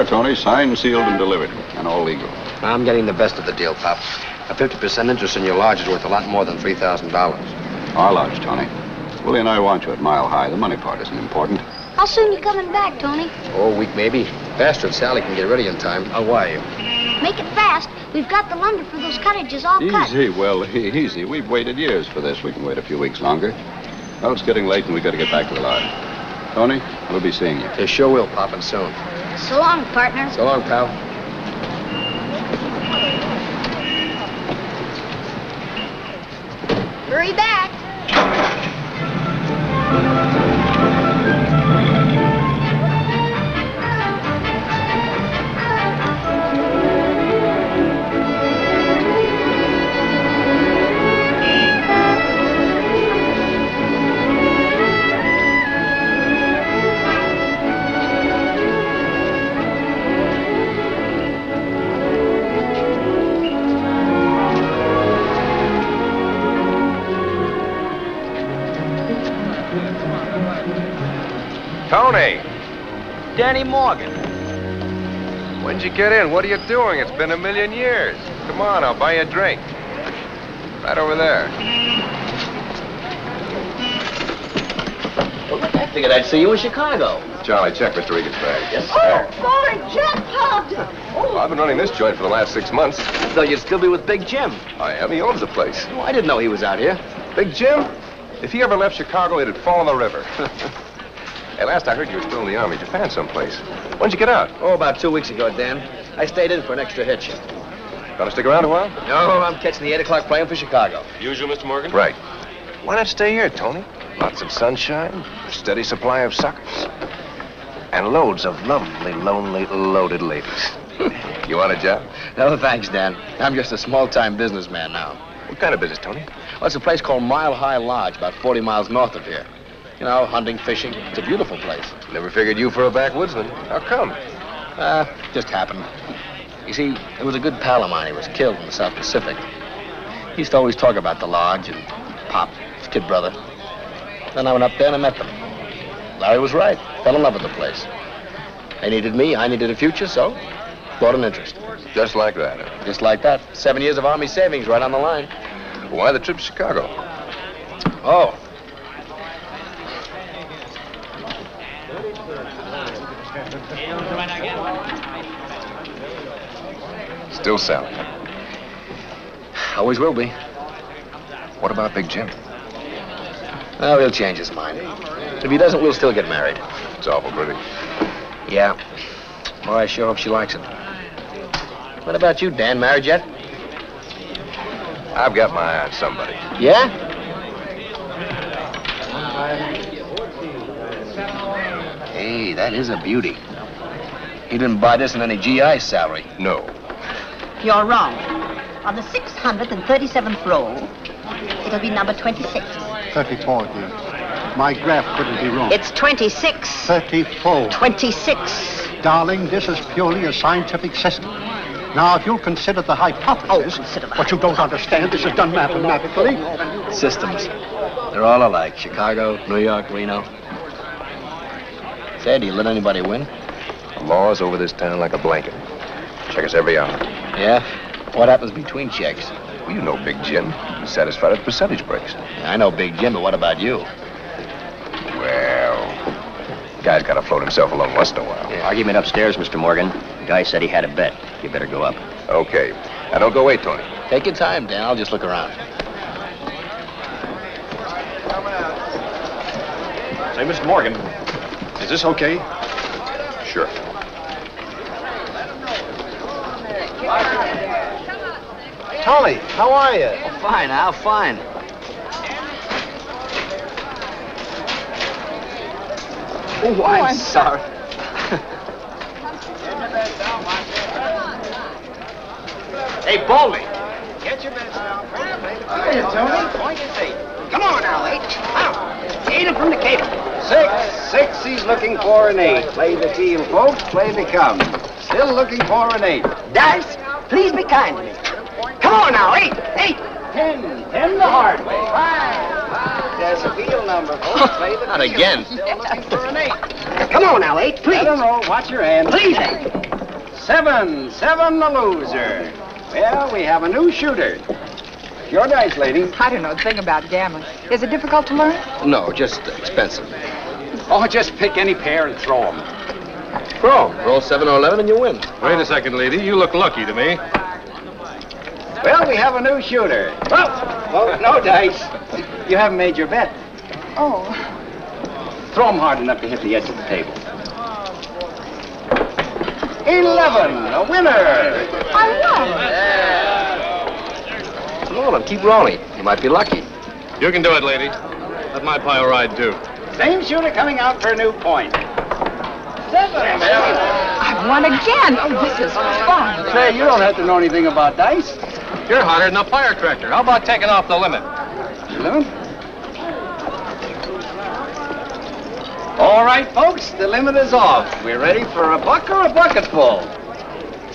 are, Tony. Signed, sealed, and delivered. And all legal. I'm getting the best of the deal, Pop. A 50% interest in your lodge is worth a lot more than $3,000. Our lodge, Tony. Willie and I want you at Mile High. The money part isn't important. How soon you coming back, Tony? Oh, a week maybe. Faster if Sally can get ready in time. I'll wire you. Make it fast. We've got the lumber for those cottages all cut. Easy, well, easy. We've waited years for this. We can wait a few weeks longer. Well, it's getting late and we've got to get back to the lodge. Tony, we'll be seeing you. They sure will, Pop, and soon. So long, partner. So long, pal. Hurry back. Tony! Danny Morgan. When'd you get in? What are you doing? It's been a million years. Come on, I'll buy you a drink. Right over there. Well, look, I figured I'd see you in Chicago. Charlie, check Mr. Regan's bag. Yes, sir. Boy, jackpot! Well, I've been running this joint for the last 6 months. I thought you'd still be with Big Jim. I am. He owns the place. Oh, I didn't know he was out here. Big Jim? If he ever left Chicago, it'd fall in the river. Hey, last I heard you were still in the Army, Japan someplace. When'd you get out? Oh, about 2 weeks ago, Dan. I stayed in for an extra hitch. Gonna stick around a while? No, I'm catching the 8 o'clock plane for Chicago. Usual, Mr. Morgan? Right. Why not stay here, Tony? Lots of sunshine, a steady supply of suckers, and loads of lovely, lonely, loaded ladies. You want a job? No, thanks, Dan. I'm just a small-time businessman now. What kind of business, Tony? Well, it's a place called Mile High Lodge, about 40 miles north of here. You know, hunting, fishing. It's a beautiful place. Never figured you for a backwoodsman. How come? Just happened. You see, there was a good pal of mine. He was killed in the South Pacific. He used to always talk about the lodge and Pop, his kid brother. Then I went up there and I met them. Larry was right. Fell in love with the place. They needed me. I needed a future, so bought an interest. Just like that. Just like that. 7 years of Army savings right on the line. Why the trip to Chicago? Oh. Still Sally. Always will be. What about Big Jim? Oh, he'll change his mind. If he doesn't, we'll still get married. It's awful pretty. Yeah. Well, I sure hope she likes it. What about you, Dan? Married yet? I've got my eye on somebody. Yeah? Hey, that is a beauty. He didn't buy this in any GI salary. No. You're wrong. On the 637th roll, it'll be number 26. 34, dear. My graph couldn't be wrong. It's 26. 34. 26. Darling, this is purely a scientific system. Now, if you'll consider the hypothesis, what you don't understand, this is done mathematically. Systems. They're all alike. Chicago, New York, Reno. Say, do you let anybody win? The law's over this town like a blanket. Check us every hour. Yeah? What happens between checks? Well, you know Big Jim. He's satisfied with percentage breaks. Yeah, I know Big Jim, but what about you? Well, guy's got to float himself along once in a while. Yeah. Argument upstairs, Mr. Morgan. Guy said he had a bet. You better go up. Okay. Now, don't go away, Tony. Take your time, Dan. I'll just look around. Say, Mr. Morgan, is this okay? Sure. Tolly, how are you? Oh, fine, Al, fine. Oh, I'm sorry. Hey, Baldy. Get your bets down. Hiya, Tony. Point is 8. Come on now, 8. Out. 8 from the cable. 6. He's looking for an 8. Play the team, folks. Play they come. Still looking for an 8. Dice, please be kind to me. Come on now, 8. 10 the hard way. 5. There's a field number, folks. Play the Not field. again. Still looking for an 8. Come on now, 8, please. I don't know. Watch your hand. Please, 8. 7, the loser. Well, we have a new shooter. Your dice, lady. I don't know a thing about gambling. Is it difficult to learn? No, just expensive. Oh, just pick any pair and throw them. Throw 'em. Roll 7 or 11 and you win. Wait a second, lady. You look lucky to me. Well, we have a new shooter. Oh, no dice. You haven't made your bet. Oh. Throw them hard enough to hit the edge of the table. 11, a winner. I won. Come on, keep rolling. You might be lucky. You can do it, lady. Let my pile ride, too. Same shooter coming out for a new point. 7. I won again. Oh, this is fun. Say, you don't have to know anything about dice. You're hotter than a firecracker. How about taking off the limit? Limit? All right, folks, the limit is off. We're ready for a buck or a bucketful.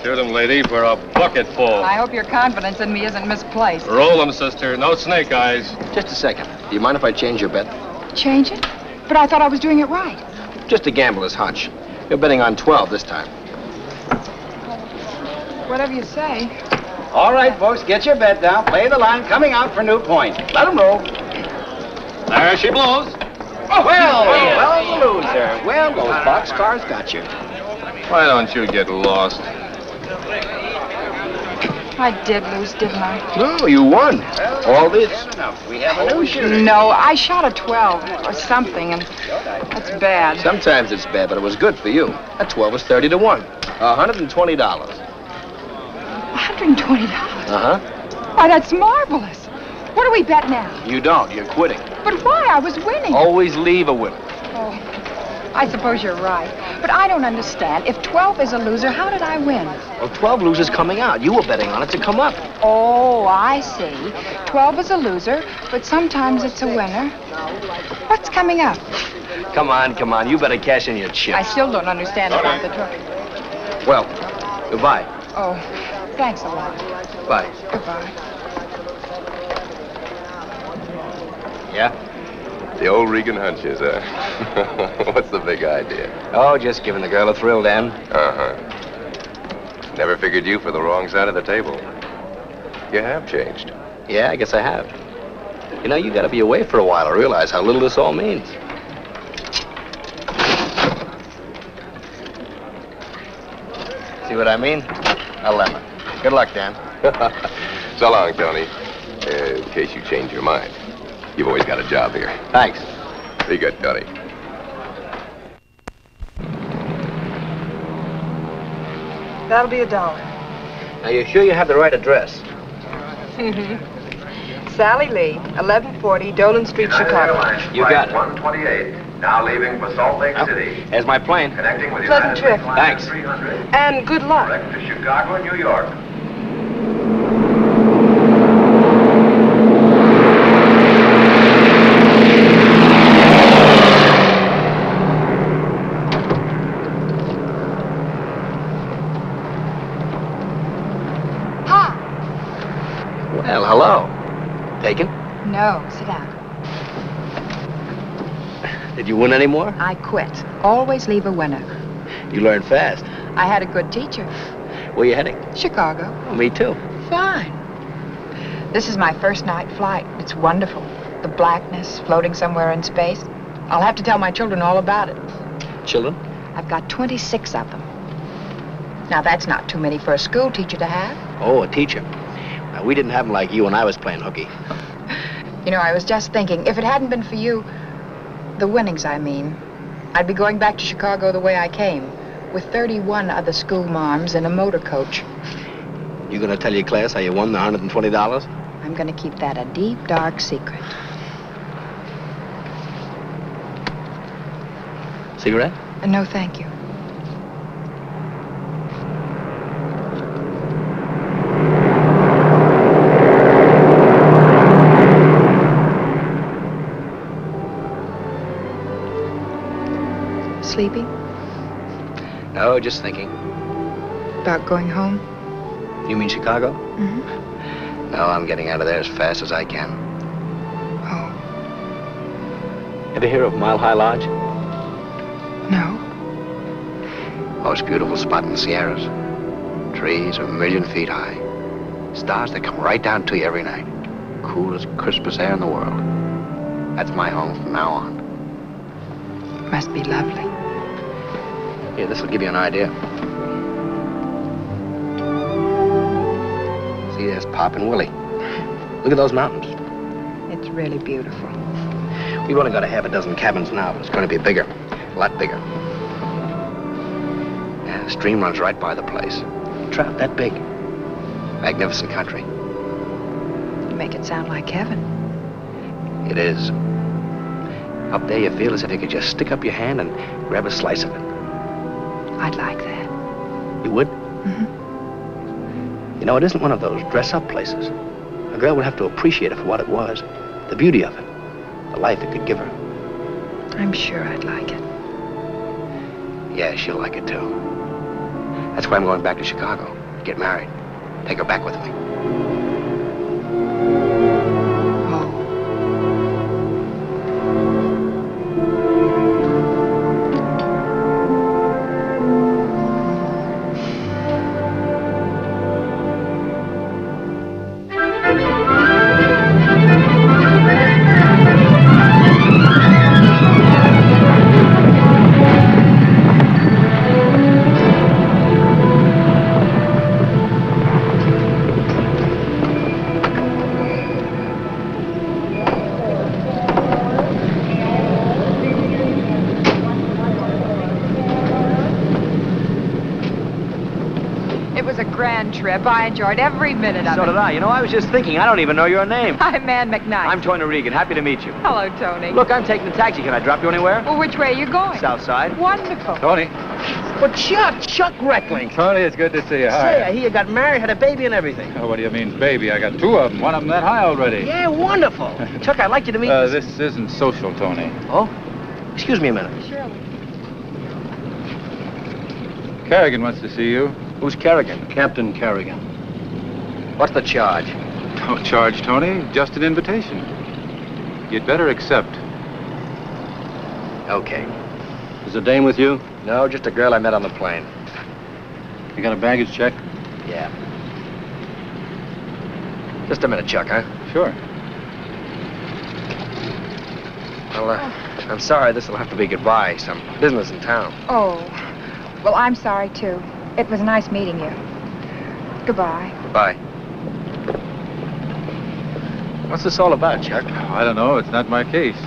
Shoot 'em, lady, for a bucketful. I hope your confidence in me isn't misplaced. Roll 'em, sister. No snake eyes. Just a second. Do you mind if I change your bet? Change it? But I thought I was doing it right. Just a gambler's hunch. You're betting on 12 this time. Whatever you say. All right, folks, get your bet down. Play the line coming out for new point. Let them roll. There she blows. Oh, well, the loser. Well, those boxcars got you. Why don't you get lost? I did lose, didn't I? No, you won. All this. We have a new shooter. No, I shot a 12 or something, and that's bad. Sometimes it's bad, but it was good for you. That 12 was 30 to 1. $120. $120? Uh-huh. Why, that's marvelous. What do we bet now? You don't. You're quitting. But why? I was winning. Always leave a winner. Oh, I suppose you're right. But I don't understand. If 12 is a loser, how did I win? Well, 12 losers coming out. You were betting on it to come up. Oh, I see. 12 is a loser, but sometimes it's a winner. What's coming up? Come on. You better cash in your chips. I still don't understand about the truck. Well, goodbye. Oh, thanks a lot. Bye. Goodbye. Yeah? The old Reagan hunches, huh? What's the big idea? Oh, just giving the girl a thrill, Dan. Uh-huh. Never figured you for the wrong side of the table. You have changed. Yeah, I guess I have. You know, you gotta be away for a while to realize how little this all means. See what I mean? 11. Good luck, Dan. So long, Tony. In case you change your mind. You've always got a job here. Thanks. Be good, Tony. That'll be $1. Now, you sure you have the right address? Mm-hmm. Sally Lee, 1140 Dolan Street, Chicago. You got it. 128, now leaving for Salt Lake City. There's my plane. Connecting with Pleasant trip. Thanks. 300. And good luck. Direct to Chicago and New York. Well, hello. Taken? No, sit down. Did you win any more? I quit. Always leave a winner. You learned fast. I had a good teacher. Where you heading? Chicago. Oh, me too. Fine. This is my first night flight. It's wonderful. The blackness, floating somewhere in space. I'll have to tell my children all about it. Children? I've got 26 of them. Now, that's not too many for a school teacher to have. Oh, a teacher. Now, we didn't have them like you when I was playing hooky. You know, I was just thinking, if it hadn't been for you, the winnings, I mean, I'd be going back to Chicago the way I came, with 31 other school marms in a motor coach. You gonna tell your class how you won the $120? I'm gonna keep that a deep, dark secret. Cigarette? No, thank you. Sleepy? No, just thinking. About going home? You mean Chicago? Mm-hmm. No, I'm getting out of there as fast as I can. Oh. Ever hear of Mile High Lodge? No. Most beautiful spot in the Sierras. Trees 1,000,000 feet high. Stars that come right down to you every night. Coolest, crispest air in the world. That's my home from now on. Must be lovely. Here, this will give you an idea. See, there's Pop and Willie. Look at those mountains. It's really beautiful. We've only got a half a dozen cabins now, but it's going to be bigger. A lot bigger. Yeah, the stream runs right by the place. Trout that big. Magnificent country. You make it sound like heaven. It is. Up there, you feel as if you could just stick up your hand and grab a slice of it. I'd like that. You would? Mm-hmm. You know, it isn't one of those dress-up places. A girl would have to appreciate it for what it was. The beauty of it. The life it could give her. I'm sure I'd like it. Yeah, she'll like it, too. That's why I'm going back to Chicago. Get married. Take her back with me. Trip. I enjoyed every minute of it. So did I. You know, I was just thinking, I don't even know your name. I'm Ann McKnight. I'm Tony Reagan. Happy to meet you. Hello, Tony. Look, I'm taking a taxi. Can I drop you anywhere? Well, which way are you going? South side. Wonderful. Tony. Well, Chuck Reckling. Tony, it's good to see you. Hi. Say, I hear you got married, had a baby and everything. Oh, what do you mean, baby? I got 2 of them. One of them that high already. Yeah, wonderful. Chuck, I'd like you to meet this isn't social, Tony. Oh? Excuse me a minute. Surely. Kerrigan wants to see you. Who's Kerrigan? Captain Kerrigan. What's the charge? No charge, Tony. Just an invitation. You'd better accept. Okay. Is the dame with you? No, just a girl I met on the plane. You got a baggage check? Yeah. Just a minute, Chuck, huh? Sure. Well, I'm sorry this will have to be goodbye. Some business in town. Oh, well, I'm sorry, too. It was nice meeting you. Goodbye. Goodbye. What's this all about, Chuck? I don't know. It's not my case.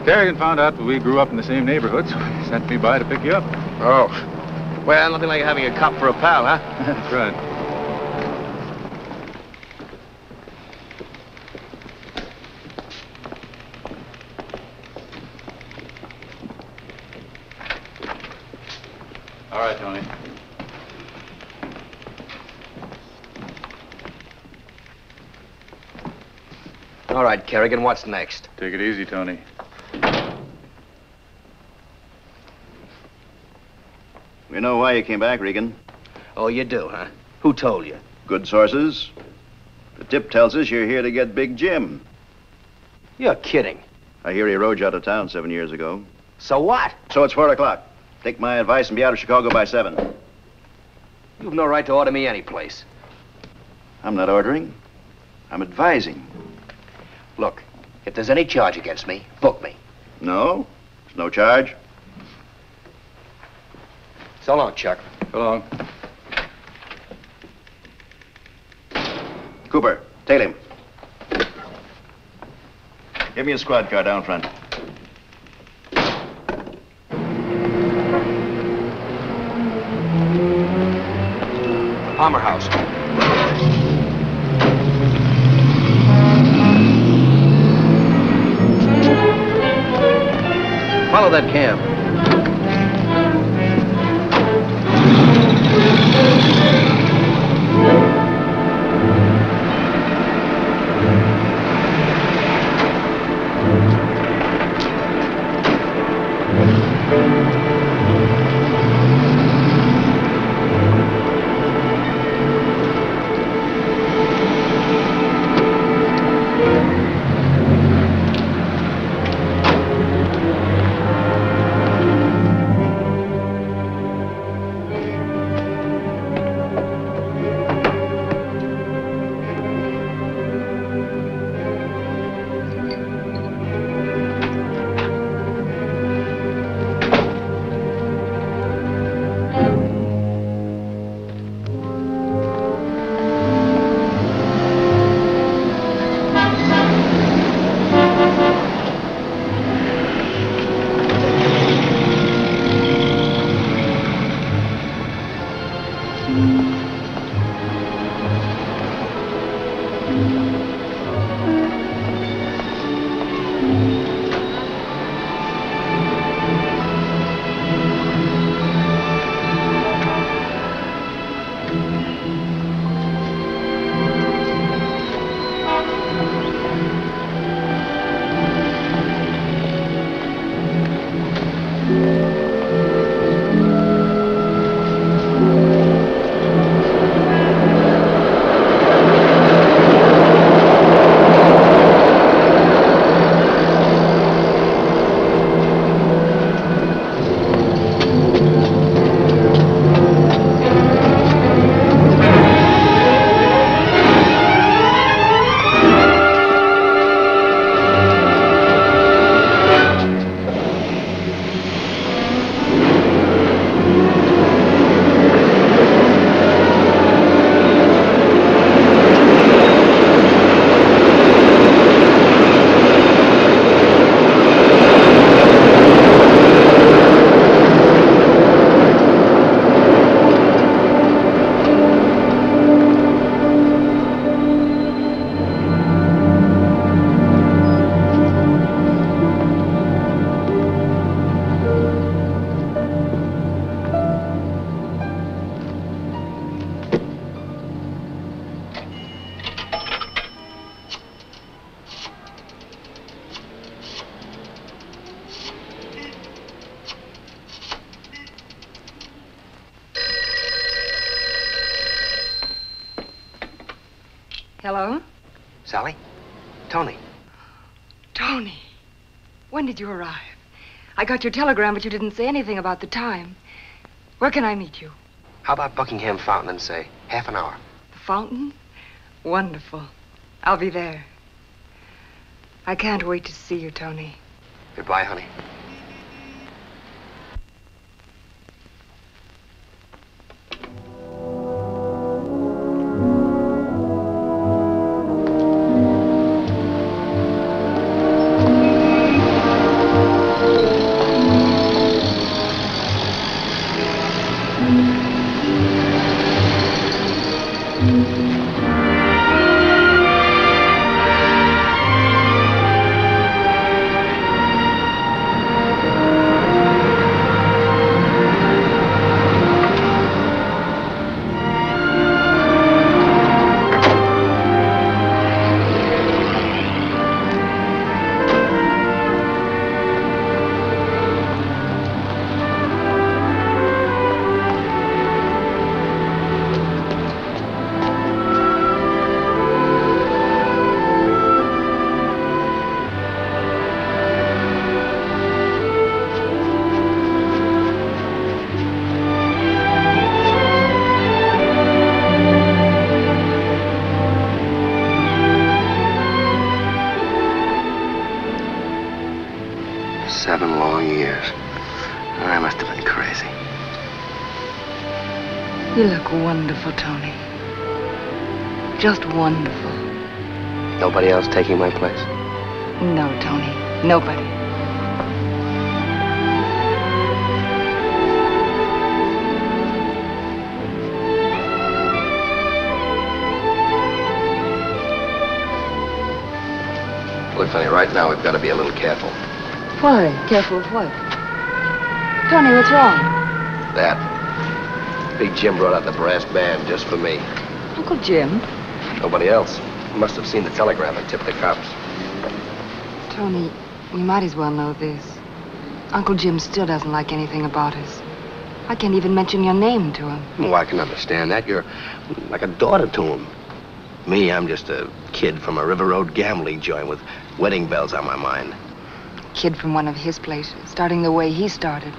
Kerrigan found out that we grew up in the same neighborhood, so he sent me by to pick you up. Oh. Well, nothing like having a cop for a pal, huh? That's right. All right, Tony. All right, Kerrigan, what's next? Take it easy, Tony. We know why you came back, Reagan. Oh, you do, huh? Who told you? Good sources. The tip tells us you're here to get Big Jim. You're kidding. I hear he rode you out of town 7 years ago. So what? So it's 4 o'clock. Take my advice and be out of Chicago by 7. You've no right to order me any place. I'm not ordering. I'm advising. Look, if there's any charge against me, book me. No, there's no charge. So long, Chuck. So long. Cooper, tail him. Give me a squad car down front. Palmer House. Follow that cab. Hello? Sally? Tony. Tony, when did you arrive? I got your telegram, but you didn't say anything about the time. Where can I meet you? How about Buckingham Fountain in, say, half an hour? The fountain? Wonderful. I'll be there. I can't wait to see you, Tony. Goodbye, honey. You look wonderful, Tony. Just wonderful. Nobody else taking my place? No, Tony. Nobody. Look, honey, right now we've got to be a little careful. Why? Careful of what? Tony, what's wrong? That. Big Jim brought out the brass band just for me. Uncle Jim? Nobody else. Must have seen the telegram and tipped the cops. Tony, you might as well know this. Uncle Jim still doesn't like anything about us. I can't even mention your name to him. Oh, I can understand that. You're like a daughter to him. Me, I'm just a kid from a River Road gambling joint with wedding bells on my mind. Kid from one of his places, starting the way he started.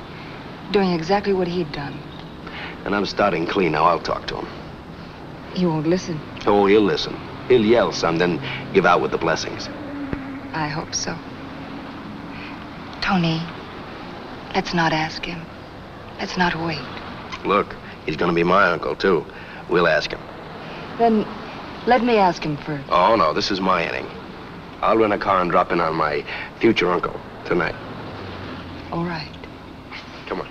Doing exactly what he'd done. And I'm starting clean. Now I'll talk to him. He won't listen. Oh, he'll listen. He'll yell some, then give out with the blessings. I hope so. Tony, let's not ask him. Let's not wait. Look, he's gonna be my uncle, too. We'll ask him. Then let me ask him first. Oh, no, this is my inning. I'll rent a car and drop in on my future uncle tonight. All right. Come on.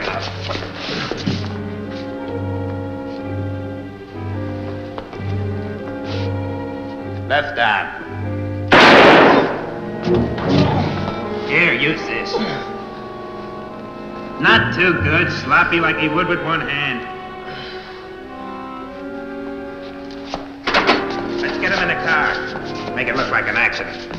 him. Left arm. Here, use this. Not too good. Sloppy like he would with one hand. Let's get him in the car. Make it look like an accident.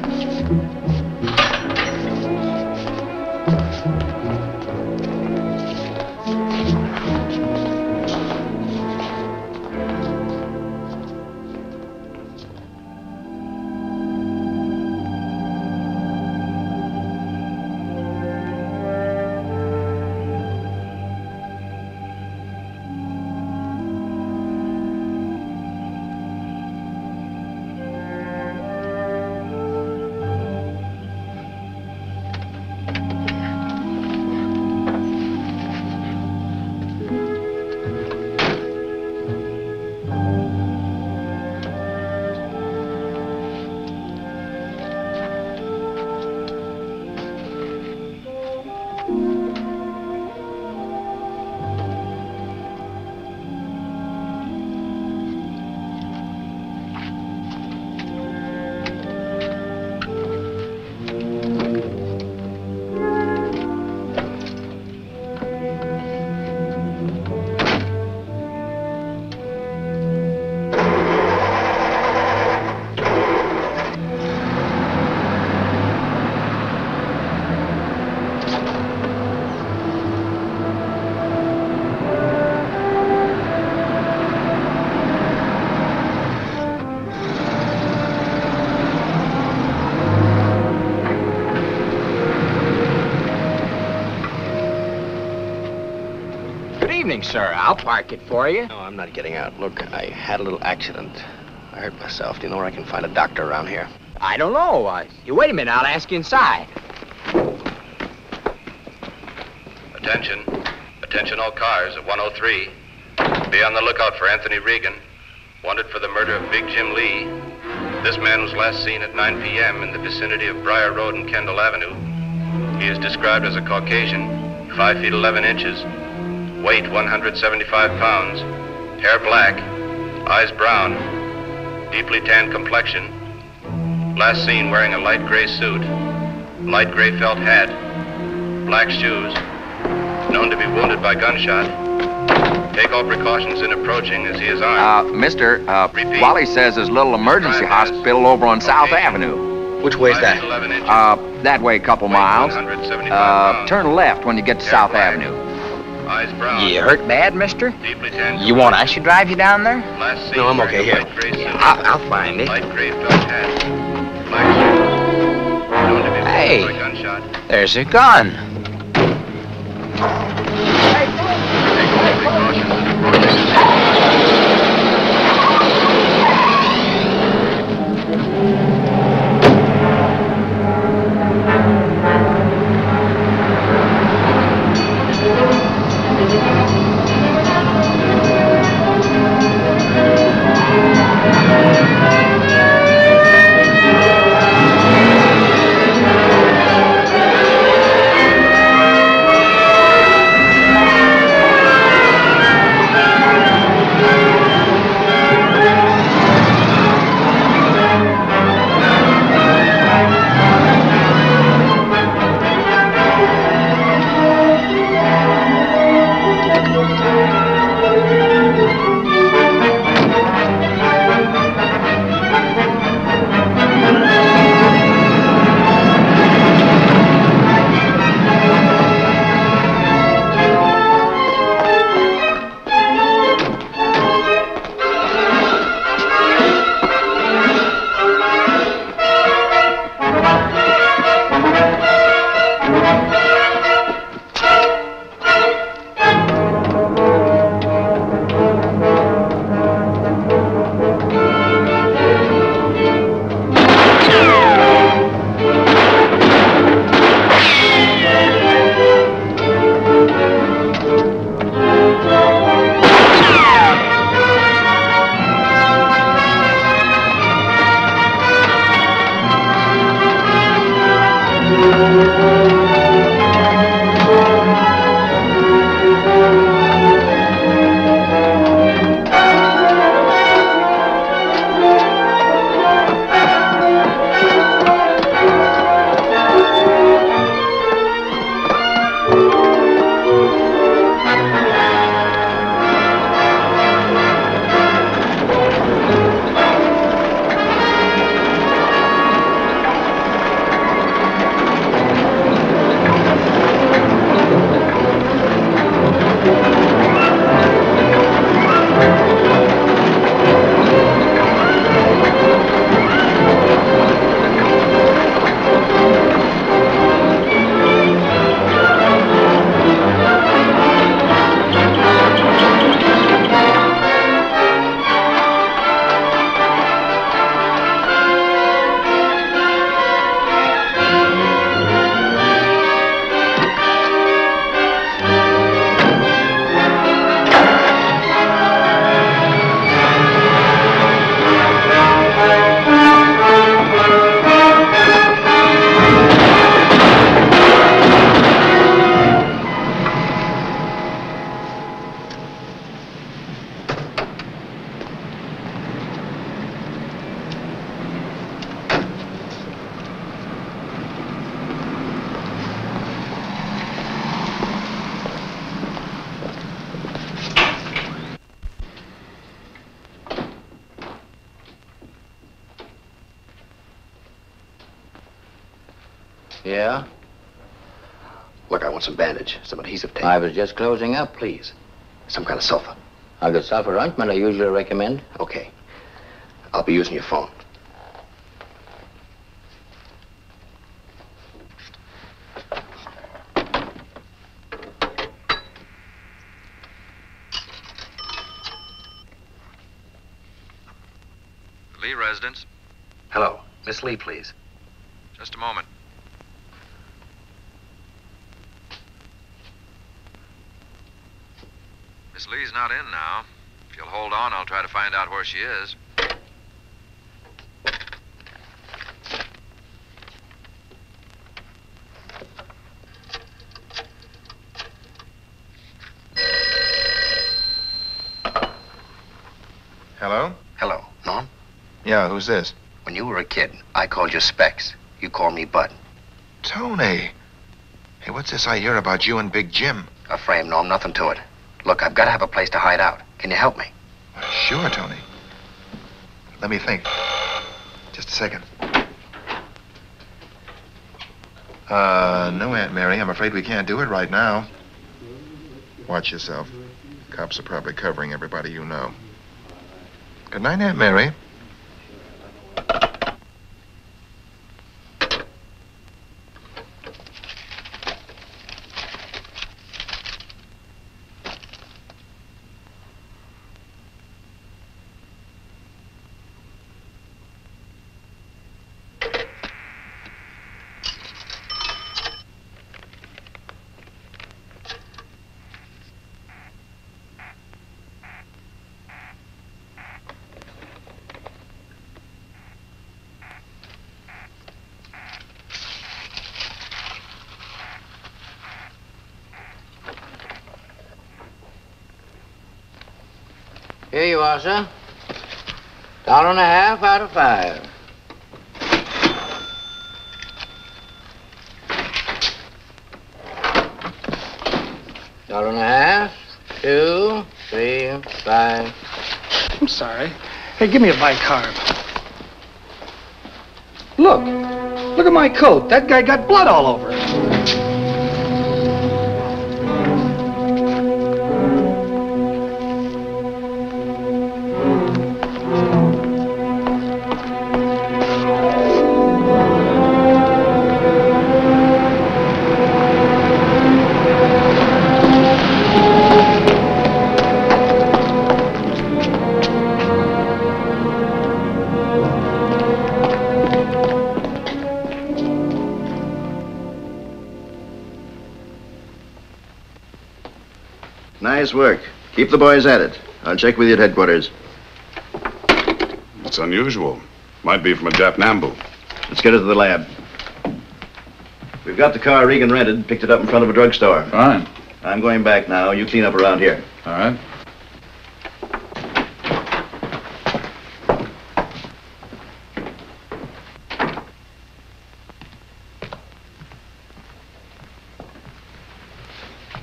Sir, I'll park it for you. No, I'm not getting out. Look, I had a little accident. I hurt myself. Do you know where I can find a doctor around here? I don't know. You wait a minute. I'll ask you inside. Attention. Attention all cars at 103. Be on the lookout for Anthony Reagan, wanted for the murder of Big Jim Lee. This man was last seen at 9 p.m. in the vicinity of Briar Road and Kendall Avenue. He is described as a Caucasian, 5 feet 11 inches. Weight 175 pounds, hair black, eyes brown, deeply tanned complexion. Last seen wearing a light gray suit, light gray felt hat, black shoes, known to be wounded by gunshot. Take all precautions in approaching as he is armed. Mister, Wally says there's a little emergency hospital over on South Avenue. Which way's that? That way a couple miles. Turn left when you get to South Avenue. Eyes brown. You hurt bad, mister? You want I should drive you down there? No, I'm okay here. I'll find it. Light gray felt hat, black shoes, known to be wounded by gunshot. There's a gun. Yeah? Look, I want some bandage, some adhesive tape. I was just closing up. Please. Some kind of sulfur. I've got sulfur ointment I usually recommend. Okay. I'll be using your phone. Lee residence. Hello. Miss Lee, please. Just a moment. Miss Lee's not in now. If you'll hold on, I'll try to find out where she is. Hello? Hello. Norm? Yeah, who's this? When you were a kid, I called you Specs. You called me Bud. Tony. Hey, what's this I hear about you and Big Jim? A frame, Norm. Nothing to it. Look, I've got to have a place to hide out. Can you help me? Sure, Tony. Let me think. Just a second. No, Aunt Mary. I'm afraid we can't do it right now. Watch yourself. Cops are probably covering everybody you know. Good night, Aunt Mary. Here you are, sir. $1.50 out of 5. $1.50, 2, 3, 5. I'm sorry. Hey, give me a bicarb. Look at my coat. That guy got blood all over it. Nice work. Keep the boys at it. I'll check with you at headquarters. It's unusual. Might be from a Jap Nambu. Let's get it to the lab. We've got the car Reagan rented, picked it up in front of a drugstore. Fine. I'm going back now. You clean up around here. All right.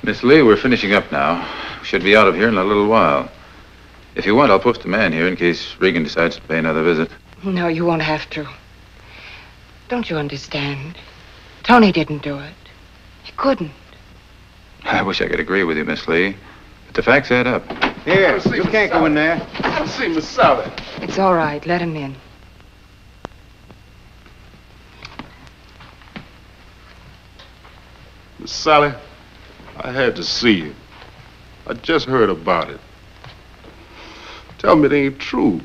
Miss Lee, we're finishing up now. We should be out of here in a little while. If you want, I'll post a man here in case Reagan decides to pay another visit. No, you won't have to. Don't you understand? Tony didn't do it. He couldn't. I wish I could agree with you, Miss Lee, but the facts add up. Here, you can't go in there. I've seen Miss Sally. It's all right. Let him in. Miss Sally, I had to see you. I just heard about it. Tell me it ain't true.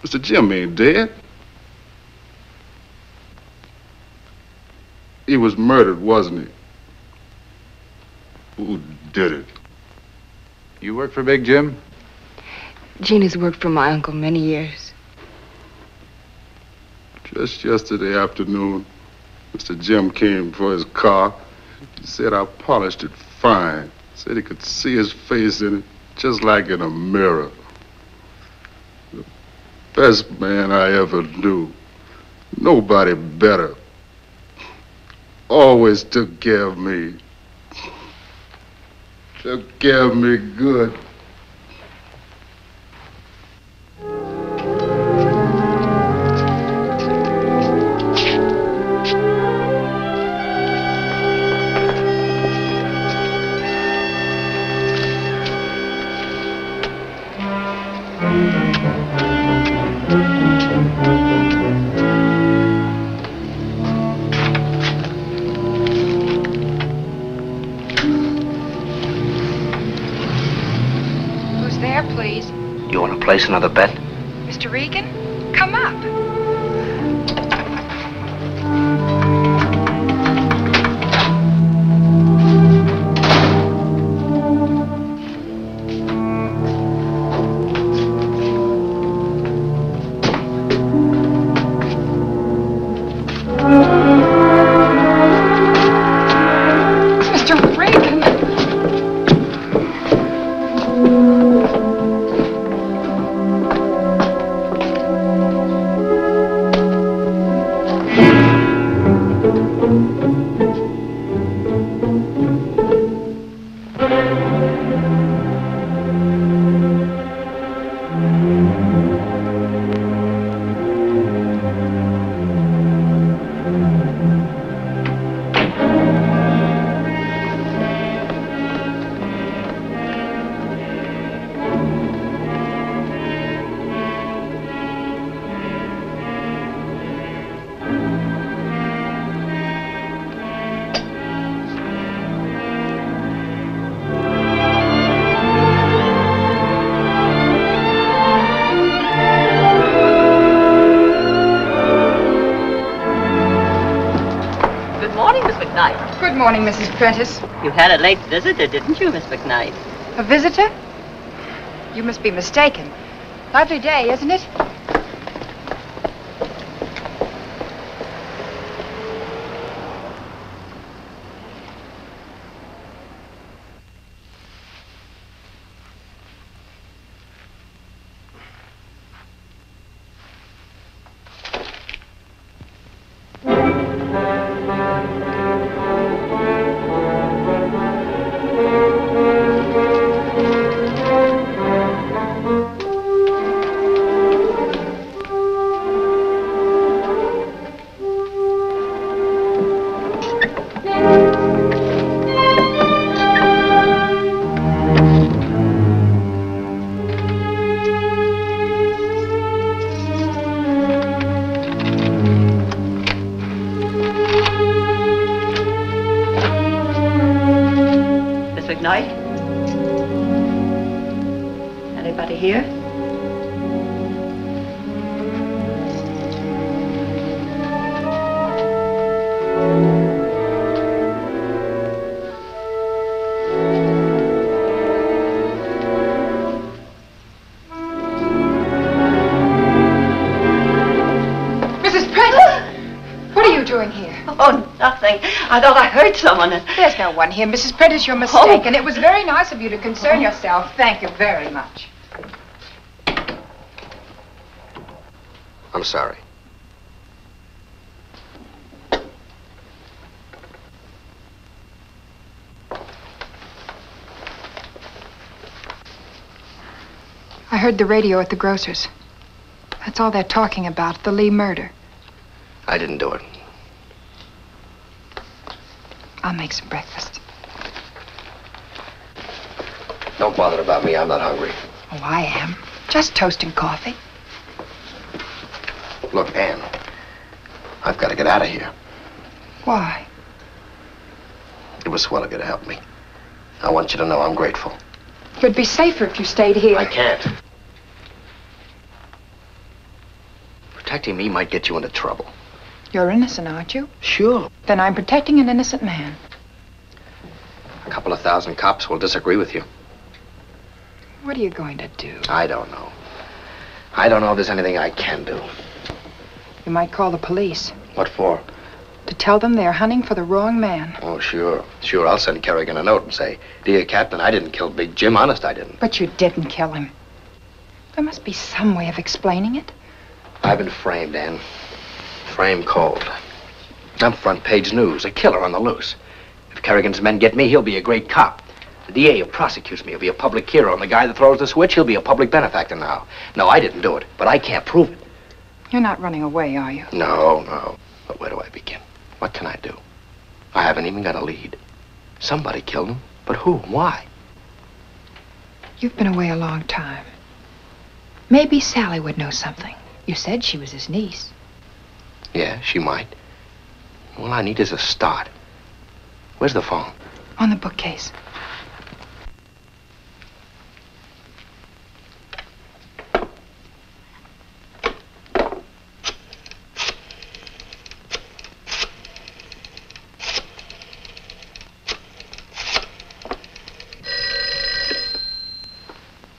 Mr. Jim ain't dead. He was murdered, wasn't he? Who did it? You work for Big Jim? Gina's worked for my uncle many years. Just yesterday afternoon, Mr. Jim came for his car. He said I polished it fine. Said he could see his face in it, just like in a mirror. The best man I ever knew. Nobody better. Always took care of me. Took care of me good. Who's there, please? You want to place another bet? Mr. Regan? Come up. Mr. Regan! Good morning, Mrs. Prentice. You had a late visitor, didn't you, Miss McKnight? A visitor? You must be mistaken. Lovely day, isn't it? Anybody here? Mrs. Prentice! What are you doing here? Oh, nothing. I thought I heard someone. There's no one here, Mrs. Prentice. You're mistaken. It was very nice of you to concern yourself. Thank you very much. I'm sorry. I heard the radio at the grocer's. That's all they're talking about, the Lee murder. I didn't do it. I'll make some breakfast. Don't bother about me. I'm not hungry. Oh, I am. Just toast and coffee. Look, Ann, I've got to get out of here. Why? It was swell of you to help me. I want you to know I'm grateful. You'd be safer if you stayed here. I can't. Protecting me might get you into trouble. You're innocent, aren't you? Sure. Then I'm protecting an innocent man. A couple of thousand cops will disagree with you. What are you going to do? I don't know. I don't know if there's anything I can do. You might call the police. What for? To tell them they're hunting for the wrong man. Oh, sure. Sure, I'll send Kerrigan a note and say, "Dear Captain, I didn't kill Big Jim. Honest, I didn't." But you didn't kill him. There must be some way of explaining it. I've been framed, Ann. Framed cold. I'm front page news, a killer on the loose. If Kerrigan's men get me, he'll be a great cop. The DA who prosecutes me will be a public hero, and the guy that throws the switch, he'll be a public benefactor now. No, I didn't do it, but I can't prove it. You're not running away, are you? No. But where do I begin? What can I do? I haven't even got a lead. Somebody killed him, but who? Why? You've been away a long time. Maybe Sally would know something. You said she was his niece. Yeah, she might. All I need is a start. Where's the phone? On the bookcase.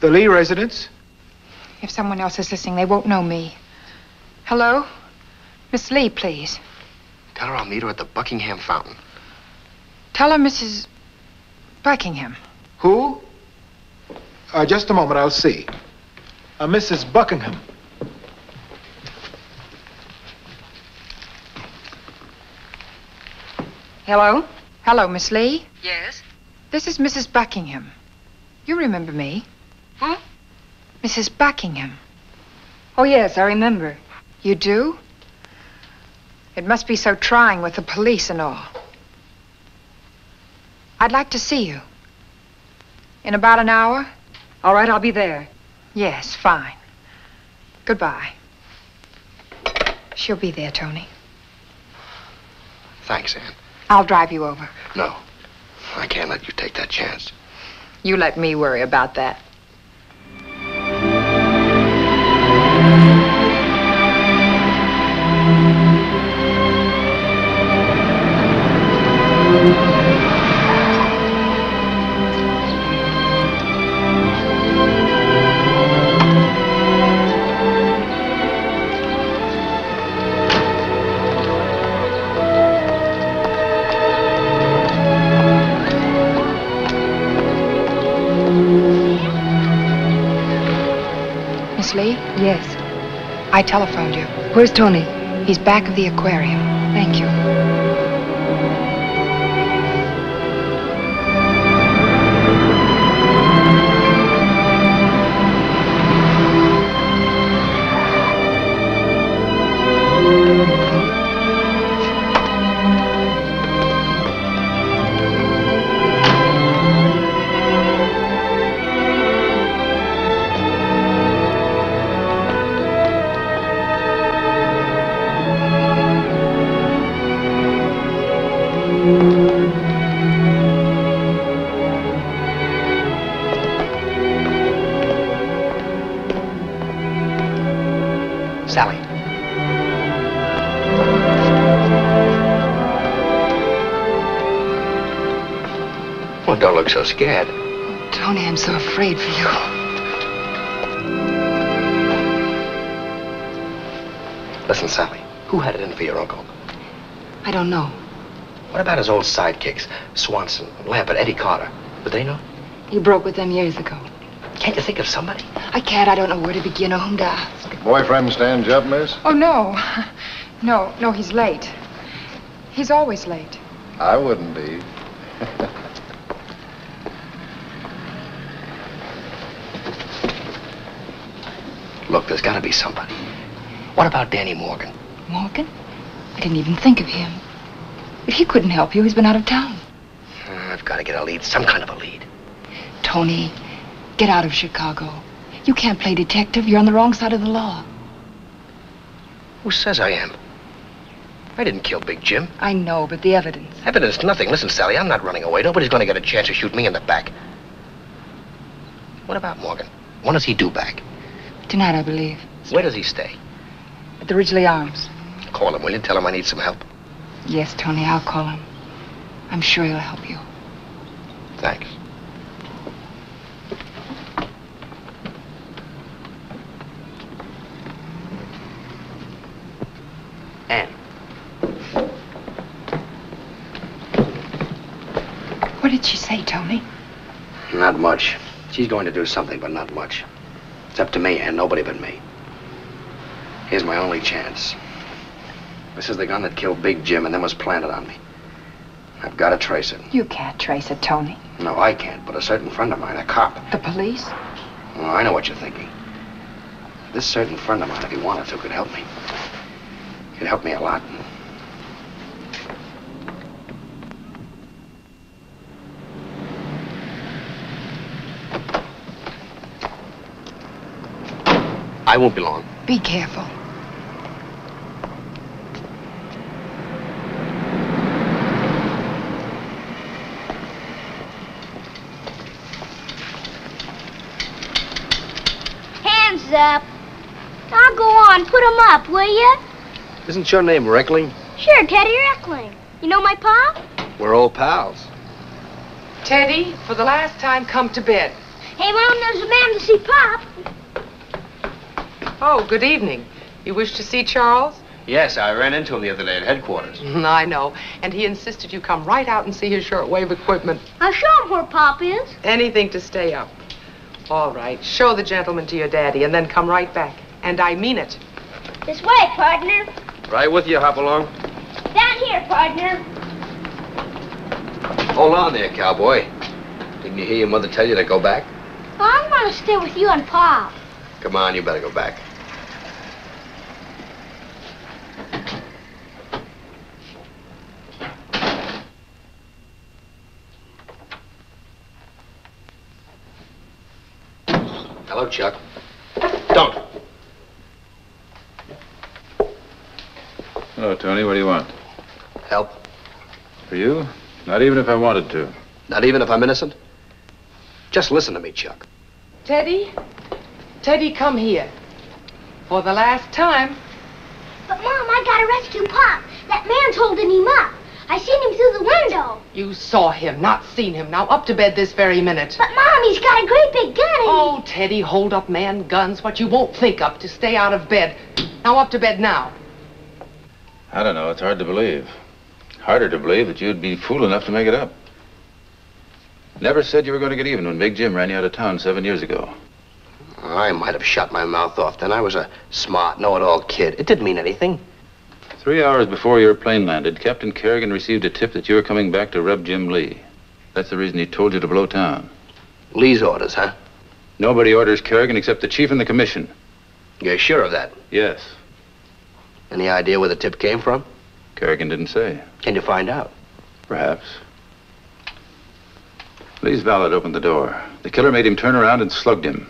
The Lee residence? If someone else is listening, they won't know me. Hello? Miss Lee, please. Tell her I'll meet her at the Buckingham Fountain. Tell her Mrs. Buckingham. Who? Just a moment, I'll see. Mrs. Buckingham. Hello? Hello, Miss Lee? Yes? This is Mrs. Buckingham. You remember me? Who? Mrs. Buckingham. Oh, yes, I remember. You do? It must be so trying with the police and all. I'd like to see you. In about an hour? All right, I'll be there. Yes, fine. Goodbye. She'll be there, Tony. Thanks, Ann. I'll drive you over. No, I can't let you take that chance. You let me worry about that. Lee? Yes. I telephoned you. Where's Tony? He's back of the aquarium. Thank you. Sally. Well, don't look so scared. Tony, I'm so afraid for you. Listen, Sally, who had it in for your uncle? I don't know. What about his old sidekicks, Swanson, Lambert, Eddie Carter? Would they know? He broke with them years ago. Can't you think of somebody? I can't. I don't know where to begin or whom to ask. Boyfriend stand up, miss? Oh, no. No, he's late. He's always late. I wouldn't be. Look, there's got to be somebody. What about Danny Morgan? Morgan? I didn't even think of him. But he couldn't help you. He's been out of town. I've got to get a lead, some kind of a lead. Tony, get out of Chicago. You can't play detective. You're on the wrong side of the law. Who says I am? I didn't kill Big Jim. I know, but the evidence. Evidence, nothing. Listen, Sally, I'm not running away. Nobody's going to get a chance to shoot me in the back. What about Morgan? When does he due back? Tonight, I believe. Where does he stay? At the Ridgely Arms. Call him, will you? Tell him I need some help. Yes, Tony, I'll call him. I'm sure he'll help you. Thanks. Ann. What did she say, Tony? Not much. She's going to do something, but not much. It's up to me and nobody but me. Here's my only chance. This is the gun that killed Big Jim and then was planted on me. I've got to trace it. You can't trace it, Tony. No, I can't, but a certain friend of mine, a cop. The police? Well, I know what you're thinking. This certain friend of mine, if he wanted to, could help me. He'd help me a lot. I won't be long. Be careful. Hands up. Now go on, put 'em up, will you? Isn't your name Reckling? Sure, Teddy Reckling. You know my pa? We're old pals. Teddy, for the last time, come to bed. Hey, Mom, there's a man to see Pop. Oh, good evening. You wish to see Charles? Yes, I ran into him the other day at headquarters. I know. And he insisted you come right out and see his shortwave equipment. I'll show him where Pop is. Anything to stay up. All right. Show the gentleman to your daddy and then come right back. And I mean it. This way, partner. Right with you, Hopalong. Down here, partner. Hold on there, cowboy. Didn't you hear your mother tell you to go back? Oh, I want to stay with you and Pop. Come on, you better go back. Hello, Chuck. Don't. Hello, Tony. What do you want? Help. For you? Not even if I wanted to. Not even if I'm innocent? Just listen to me, Chuck. Teddy? Teddy, come here. For the last time. But, Mom, I gotta rescue Pop. That man's holding him up. I seen him through the window. You saw him, not seen him. Now up to bed this very minute. But, Mom, he's got a great big gun in Oh, Teddy, hold up, man, guns, what you won't think of to stay out of bed. Now up to bed now. I don't know. It's hard to believe. Harder to believe that you'd be fool enough to make it up. Never said you were going to get even when Big Jim ran you out of town 7 years ago. I might have shut my mouth off then. I was a smart, know-it-all kid. It didn't mean anything. 3 hours before your plane landed, Captain Kerrigan received a tip that you were coming back to Reb Jim Lee. That's the reason he told you to blow town. Lee's orders, huh? Nobody orders Kerrigan except the chief and the commission. You're sure of that? Yes. Any idea where the tip came from? Kerrigan didn't say. Can you find out? Perhaps. Lee's valet opened the door. The killer made him turn around and slugged him.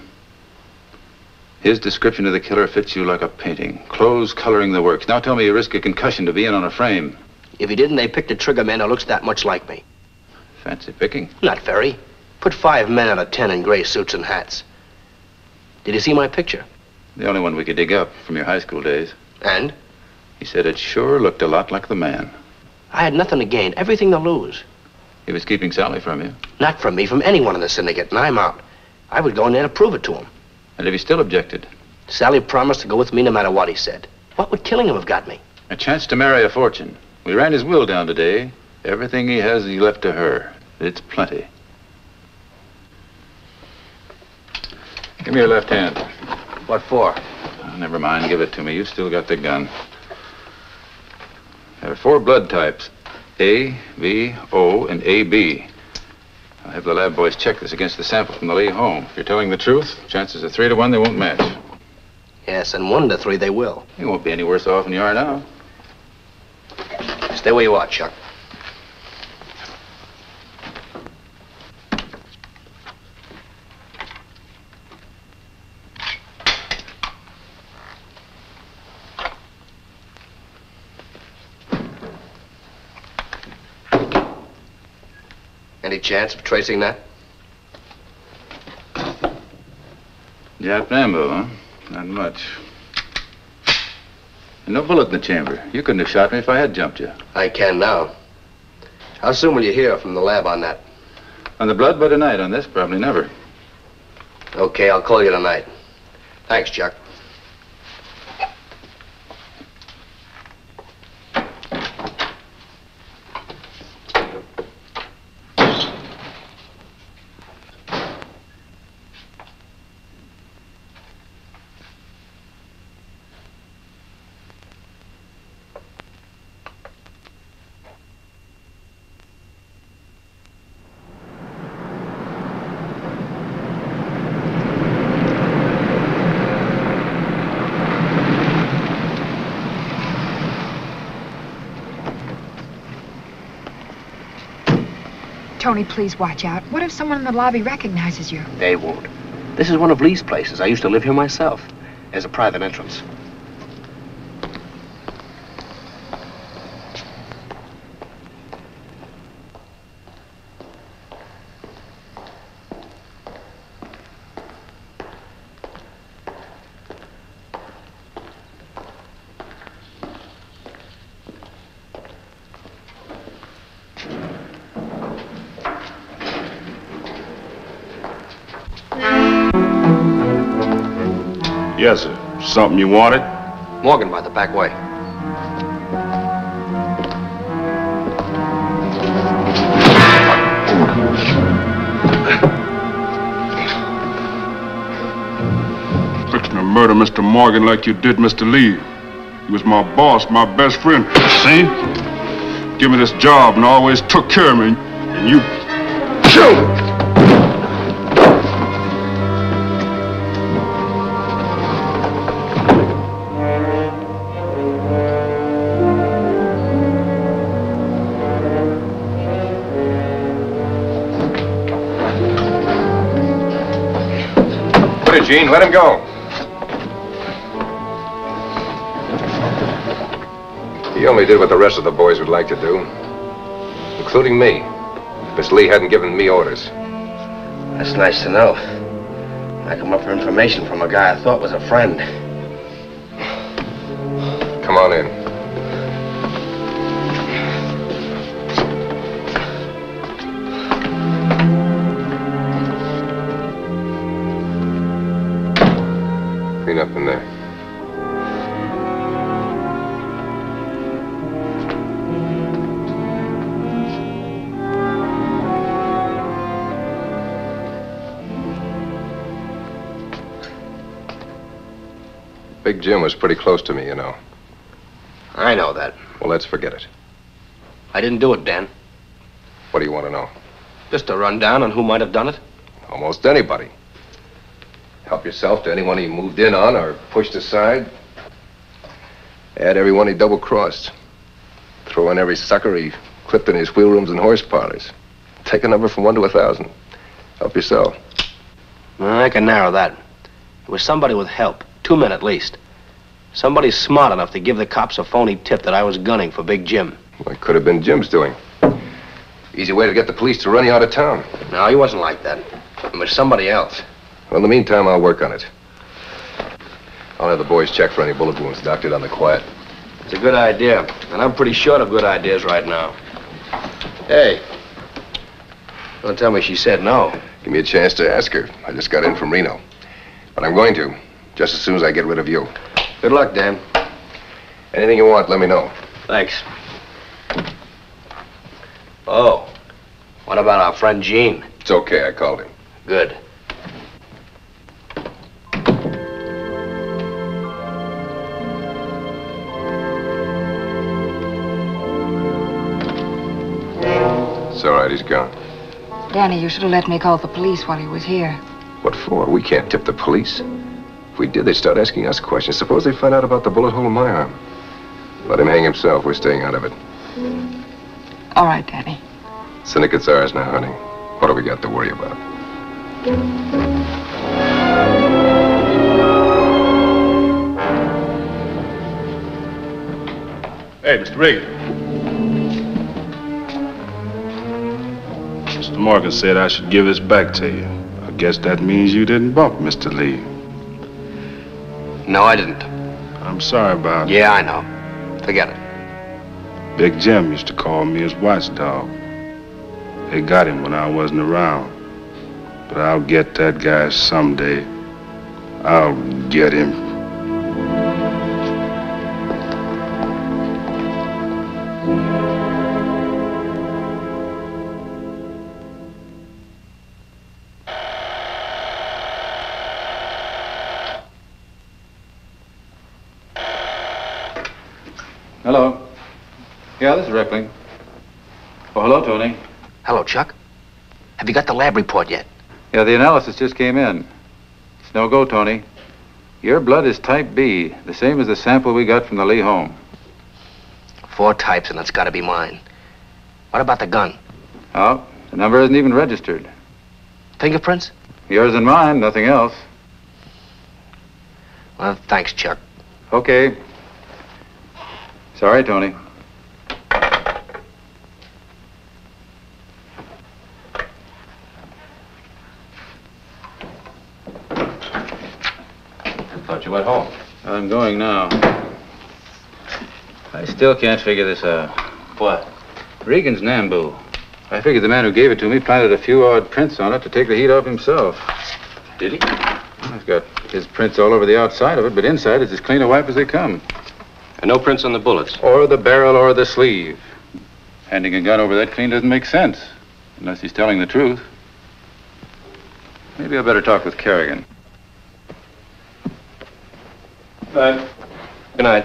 His description of the killer fits you like a painting. Clothes coloring the works. Now tell me you risk a concussion to be in on a frame. If he didn't, they picked a trigger man who looks that much like me. Fancy picking. Not very. Put 5 men out of 10 in gray suits and hats. Did you see my picture? The only one we could dig up from your high school days. And? He said it sure looked a lot like the man. I had nothing to gain, everything to lose. He was keeping Sally from you. Not from me, from anyone in the syndicate, and I'm out. I was going there to prove it to him. And if he still objected? Sally promised to go with me no matter what he said. What would killing him have got me? A chance to marry a fortune. We ran his will down today. Everything he has, he left to her. It's plenty. Give me your left hand. What for? Oh, never mind. Give it to me. You still got the gun. There are 4 blood types. A, B, O, and AB. I'll have the lab boys check this against the sample from the Lee home. If you're telling the truth, chances are 3 to 1 they won't match. Yes, and 1 to 3 they will. You won't be any worse off than you are now. Stay where you are, Chuck. Any chance of tracing that? Jap ammo, huh? Not much. And no bullet in the chamber. You couldn't have shot me if I had jumped you. I can now. How soon will you hear from the lab on that? On the blood by tonight. On this, probably never. Okay, I'll call you tonight. Thanks, Chuck. Tony, please watch out. What if someone in the lobby recognizes you? They won't. This is one of Lee's places. I used to live here myself. There's a private entrance. Yes, sir. Something you wanted? Morgan by the back way. Fixing to murder Mr. Morgan like you did Mr. Lee. He was my boss, my best friend. See? Give me this job and always took care of me. And you killed him. Gene, let him go. He only did what the rest of the boys would like to do, including me. Miss Lee hadn't given me orders. That's nice to know. I come up for information from a guy I thought was a friend. Come on in. Clean up in there. Big Jim was pretty close to me, you know. I know that. Well, let's forget it. I didn't do it, Dan. What do you want to know? Just a rundown on who might have done it. Almost anybody. Help yourself to anyone he moved in on or pushed aside. Add everyone he double-crossed. Throw in every sucker he clipped in his wheel rooms and horse parlors. Take a number from 1 to 1,000. Help yourself. Well, I can narrow that. It was somebody with help. 2 men at least. Somebody smart enough to give the cops a phony tip that I was gunning for Big Jim. Well, it could have been Jim's doing. Easy way to get the police to run you out of town. No, he wasn't like that. It was somebody else. Well, in the meantime, I'll work on it. I'll have the boys check for any bullet wounds doctored on the quiet. It's a good idea, and I'm pretty short of good ideas right now. Hey, don't tell me she said no. Give me a chance to ask her. I just got in from Reno. But I'm going to, just as soon as I get rid of you. Good luck, Dan. Anything you want, let me know. Thanks. Oh, what about our friend Gene? It's okay, I called him. Good. It's all right, he's gone. Danny, you should have let me call the police while he was here. What for? We can't tip the police. If we did, they'd start asking us questions. Suppose they find out about the bullet hole in my arm. Let him hang himself. We're staying out of it. All right, Danny. Syndicate's ours now, honey. What do we got to worry about? Hey, Mr. Reagan. Mr. Morgan said I should give this back to you. I guess that means you didn't bump Mr. Lee. No, I didn't. I'm sorry about it. Yeah, I know. Forget it. Big Jim used to call me his watchdog. They got him when I wasn't around. But I'll get that guy someday. I'll get him. Hello. Yeah, this is Reckling. Oh, hello, Tony. Hello, Chuck. Have you got the lab report yet? Yeah, the analysis just came in. It's no go, Tony. Your blood is type B, the same as the sample we got from the Lee home. 4 types, and it's got to be mine. What about the gun? Oh, the number isn't even registered. Fingerprints? Yours and mine, nothing else. Well, thanks, Chuck. Okay. Sorry, Tony. Thought you went home. I'm going now. I still can't figure this out. What? Regan's Nambu. I figured the man who gave it to me planted a few odd prints on it to take the heat off himself. Did he? I've got his prints all over the outside of it, but inside it's as clean a wipe as they come. And no prints on the bullets? Or the barrel or the sleeve. Handing a gun over that clean doesn't make sense, unless he's telling the truth. Maybe I better talk with Kerrigan. Good night.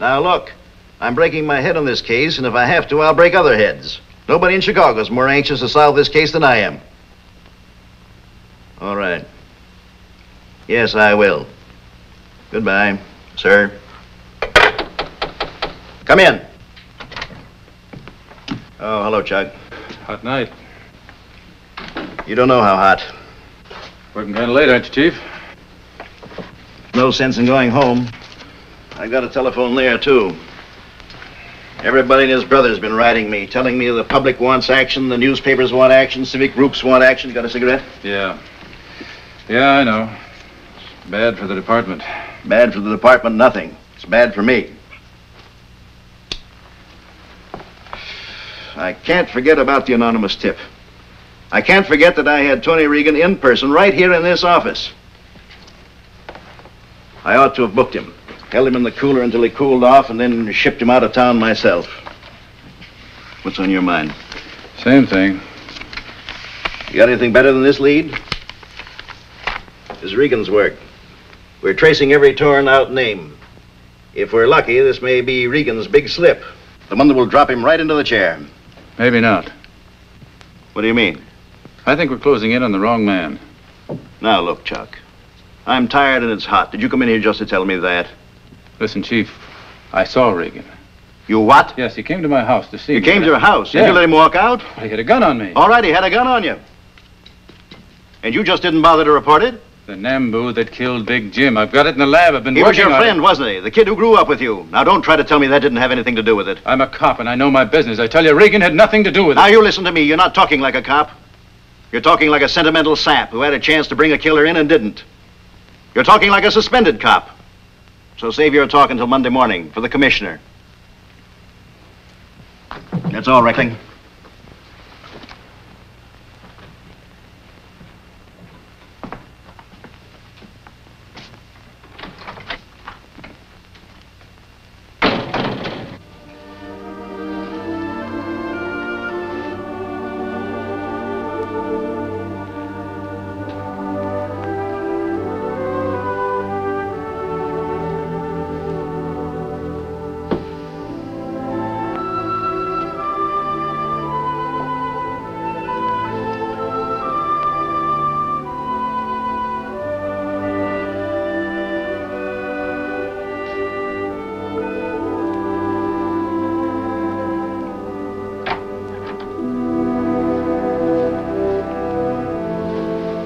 Now, look, I'm breaking my head on this case, and if I have to, I'll break other heads. Nobody in Chicago is more anxious to solve this case than I am. All right. Yes, I will. Goodbye, sir. Come in. Oh, hello, Chuck. Hot night. You don't know how hot. Working kind of late, aren't you, Chief? No sense in going home. I got a telephone there, too. Everybody and his brother's been writing me, telling me the public wants action, the newspapers want action, civic groups want action. You got a cigarette? Yeah. Yeah, I know. Bad for the department. Bad for the department, nothing. It's bad for me. I can't forget about the anonymous tip. I can't forget that I had Tony Reagan in person right here in this office. I ought to have booked him, held him in the cooler until he cooled off, and then shipped him out of town myself. What's on your mind? Same thing. You got anything better than this lead? This is Regan's work. We're tracing every torn out name. If we're lucky, this may be Regan's big slip. The one that will drop him right into the chair. Maybe not. What do you mean? I think we're closing in on the wrong man. Now, look, Chuck. I'm tired and it's hot. Did you come in here just to tell me that? Listen, Chief, I saw Reagan. You what? Yes, he came to my house to see me. You came to your house? Yeah. Did you let him walk out? He had a gun on me. All right, he had a gun on you. And you just didn't bother to report it? The Nambu that killed Big Jim. I've got it in the lab. I've been He was working your on friend, it. wasn't he? The kid who grew up with you. Now, don't try to tell me that didn't have anything to do with it. I'm a cop, and I know my business. I tell you, Reagan had nothing to do with it. Now, you listen to me. You're not talking like a cop. You're talking like a sentimental sap who had a chance to bring a killer in and didn't. You're talking like a suspended cop. So save your talk until Monday morning for the commissioner. That's all, Reckling.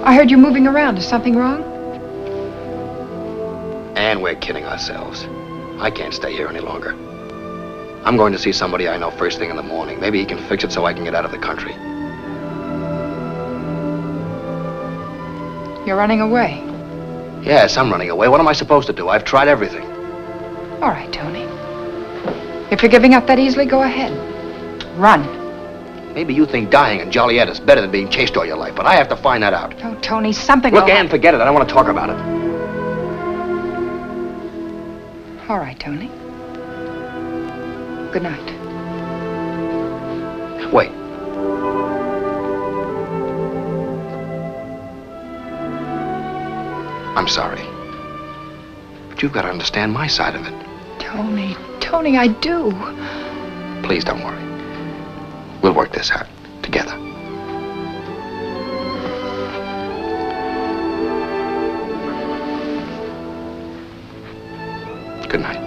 I heard you moving around. Is something wrong? And we're kidding ourselves. I can't stay here any longer. I'm going to see somebody I know first thing in the morning. Maybe he can fix it so I can get out of the country. You're running away. Yes, I'm running away. What am I supposed to do? I've tried everything. All right, Tony. If you're giving up that easily, go ahead. Run. Maybe you think dying in Joliet is better than being chased all your life, but I have to find that out. Oh, Tony, something Look, will Ann, forget it. I don't want to talk about it. All right, Tony. Good night. Wait. I'm sorry. But you've got to understand my side of it. Tony, I do. Please don't worry. We'll work this out together. Good night.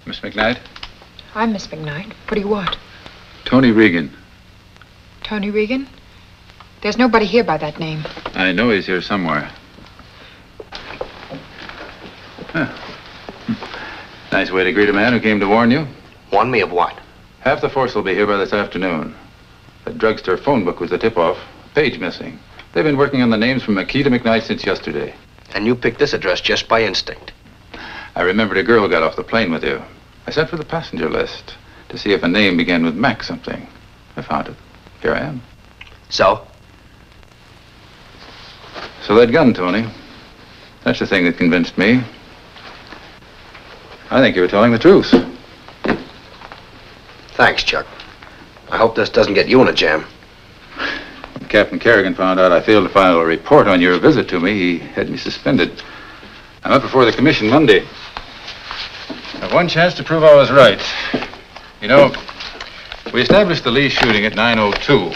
Miss McKnight? I'm Miss McKnight. What do you want? Tony Reagan. Tony Reagan? There's nobody here by that name. I know he's here somewhere. Huh. Nice way to greet a man who came to warn you. Warn me of what? Half the force will be here by this afternoon. The drugstore phone book was the tip-off. Page missing. They've been working on the names from McKee to McKnight since yesterday. And you picked this address just by instinct. I remembered a girl who got off the plane with you. I sent for the passenger list to see if a name began with Mac something. I found it. Here I am. So? So that gun, Tony. That's the thing that convinced me. I think you were telling the truth. Thanks, Chuck. I hope this doesn't get you in a jam. When Captain Kerrigan found out I failed to file a report on your visit to me, he had me suspended. I'm up before the commission Monday. I have one chance to prove I was right. You know, we established the Lee shooting at 9:02.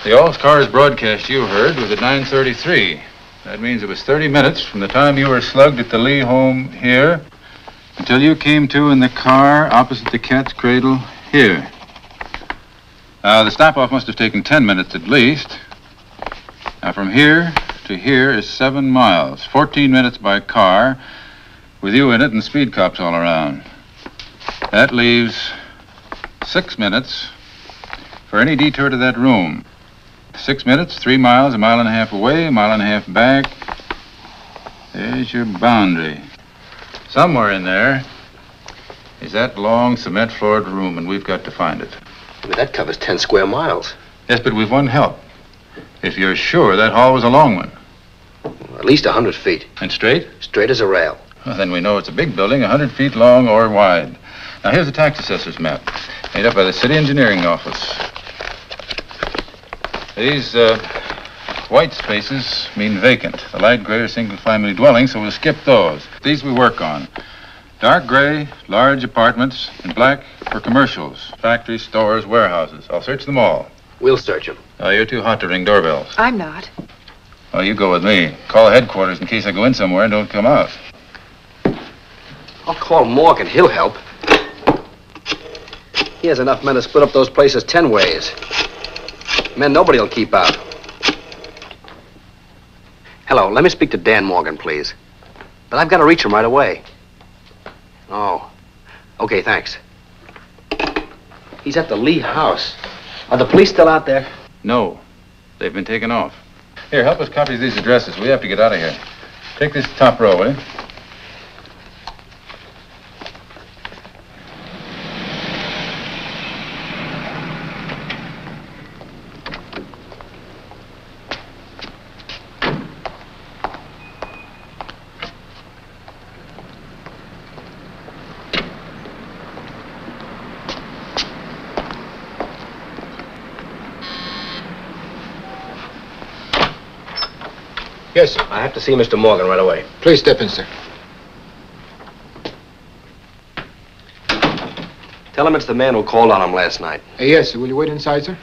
The all-cars broadcast you heard was at 9:33. That means it was 30 minutes from the time you were slugged at the Lee home here until you came to in the car opposite the cat's cradle here. The stop-off must have taken 10 minutes at least. Now, from here to here is 7 miles, 14 minutes by car, with you in it and speed cops all around. That leaves 6 minutes for any detour to that room. 6 minutes, 3 miles, 1.5 miles away, 1.5 miles back. There's your boundary. Somewhere in there is that long cement-floored room, and we've got to find it. But that covers 10 square miles. Yes, but we've one help. If you're sure that hall was a long one. At least 100 feet. And straight? Straight as a rail. Well, then we know it's a big building, 100 feet long or wide. Now, here's the tax assessor's map, made up by the city engineering office. These white spaces mean vacant. The light gray are single-family dwellings, so we'll skip those. These we work on. Dark gray, large apartments, and black for commercials, factories, stores, warehouses. I'll search them all. We'll search them. Oh, you're too hot to ring doorbells. I'm not. Well, you go with me. Call headquarters in case I go in somewhere and don't come out. I'll call Morgan. He'll help. He has enough men to split up those places 10 ways. Men nobody will keep out. Hello, let me speak to Dan Morgan, please. But I've got to reach him right away. Oh. Okay, thanks. He's at the Lee house. Are the police still out there? No. They've been taken off. Here, help us copy these addresses. We have to get out of here. Take this top row, will you? Yes, sir. I have to see Mr. Morgan right away. Please step in, sir. Tell him it's the man who called on him last night. Yes, sir. Will you wait inside, sir?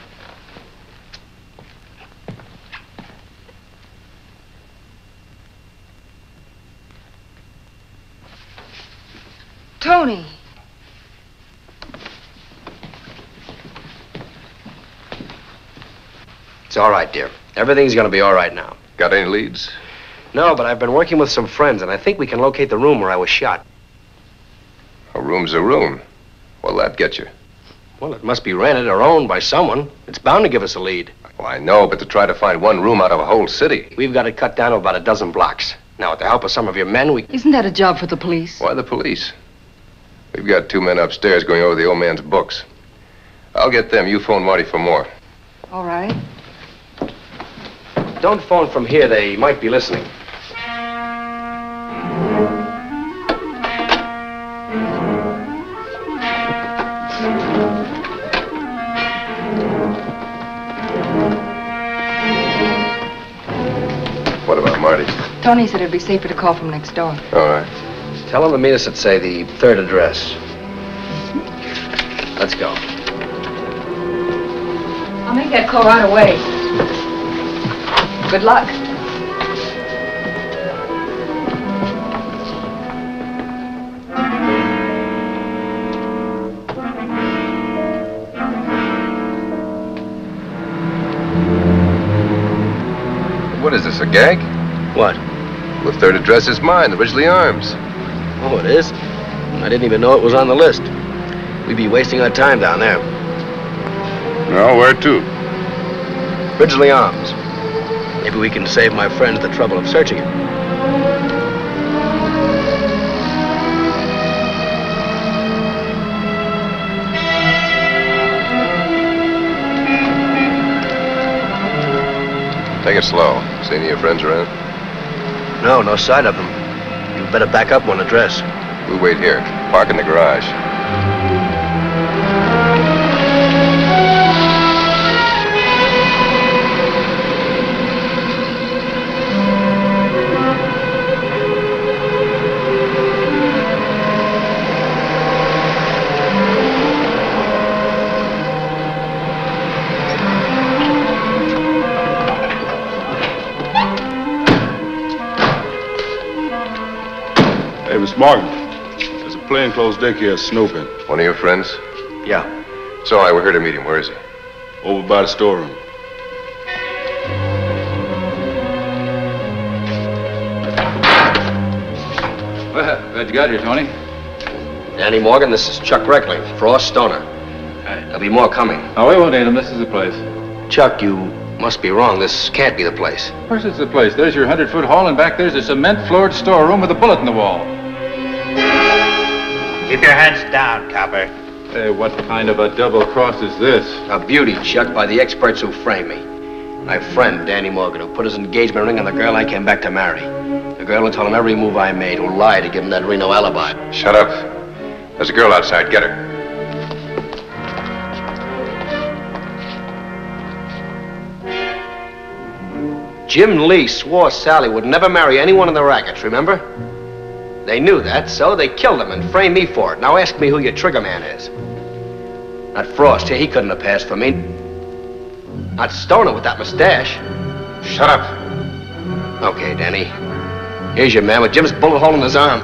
Tony. It's all right, dear. Everything's going to be all right now. Got any leads? No, but I've been working with some friends, and I think we can locate the room where I was shot. A room's a room. What'll that get you? Well, it must be rented or owned by someone. It's bound to give us a lead. Well, I know, but to try to find one room out of a whole city. We've got it cut down to about a dozen blocks. Now, with the help of some of your men, we... Isn't that a job for the police? Why the police? We've got 2 men upstairs going over the old man's books. I'll get them. You phone Marty for more. All right. Don't phone from here. They might be listening. What about Marty? Tony said it'd be safer to call from next door. All right. Tell them to meet us at, say, the 3rd address. Let's go. I'll make that call right away. Good luck. What is this, a gag? What? The third address is mine, the Ridgely Arms. Oh, it is? I didn't even know it was on the list. We'd be wasting our time down there. No, where to? Ridgely Arms. Maybe we can save my friends the trouble of searching it. Take it slow. See any of your friends around? No, no sight of them. You better back up one address. We'll wait here. Park in the garage. Hey, Miss Morgan, there's a plainclothes daycare snooping. One of your friends? Yeah. It's all right, we're here to meet him. Where is he? Over by the storeroom. Well, glad you got here, Tony. Danny Morgan, this is Chuck Reckling, Frost Stoner. There'll be more coming. Oh, we won't need him. This is the place. Chuck, you must be wrong. This can't be the place. Of course it's the place. There's your 100-foot hall, and back there's a cement-floored storeroom with a bullet in the wall. Keep your heads down, copper. Hey, what kind of a double cross is this? A beauty, Chuck, by the experts who framed me. My friend, Danny Morgan, who put his engagement ring on the girl I came back to marry. The girl who told him every move I made, who lied to give him that Reno alibi. Shut up. There's a girl outside. Get her. Jim Lee swore Sally would never marry anyone in the rackets, remember? They knew that, so they killed him and framed me for it. Now ask me who your trigger man is. Not Frost here, he couldn't have passed for me. Not Stoner with that mustache. Shut up. Okay, Danny. Here's your man with Jim's bullet hole in his arm.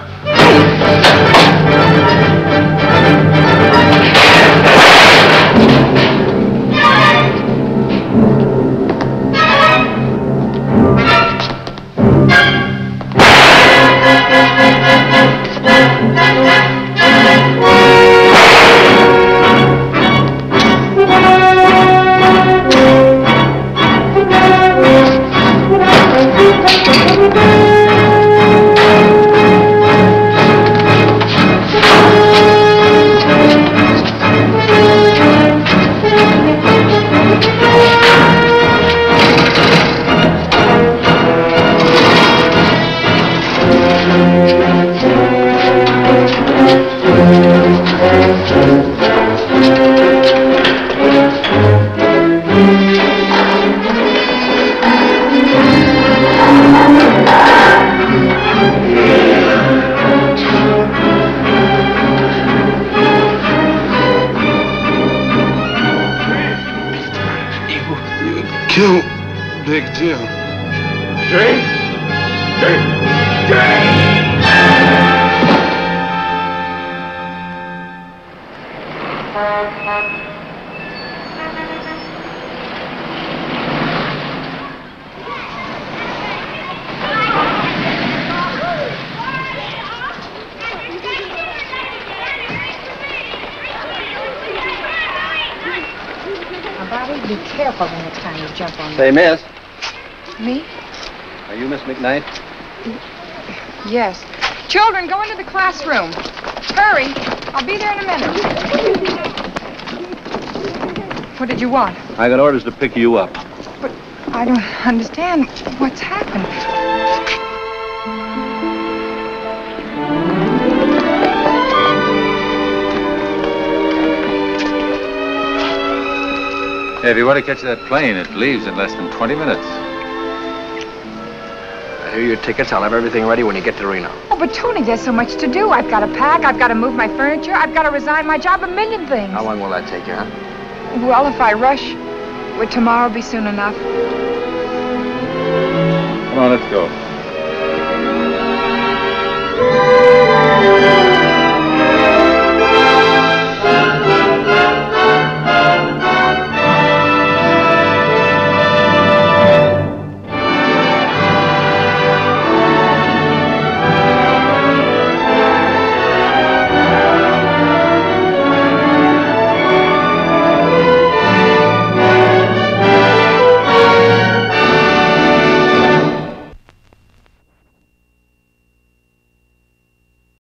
Kill Big Jim. Drink. Be careful the next time you jump on Say, miss. me. Are you Miss McKnight? Yes. Children, go into the classroom. Hurry. I'll be there in a minute. What did you want? I got orders to pick you up. But I don't understand what's happened. Hey, if you want to catch that plane, it leaves in less than 20 minutes. Here are your tickets. I'll have everything ready when you get to Reno. Oh, but Tony, there's so much to do. I've got to pack. I've got to move my furniture. I've got to resign my job. A million things. How long will that take you, huh? Well, if I rush, would tomorrow be soon enough? Come on, let's go.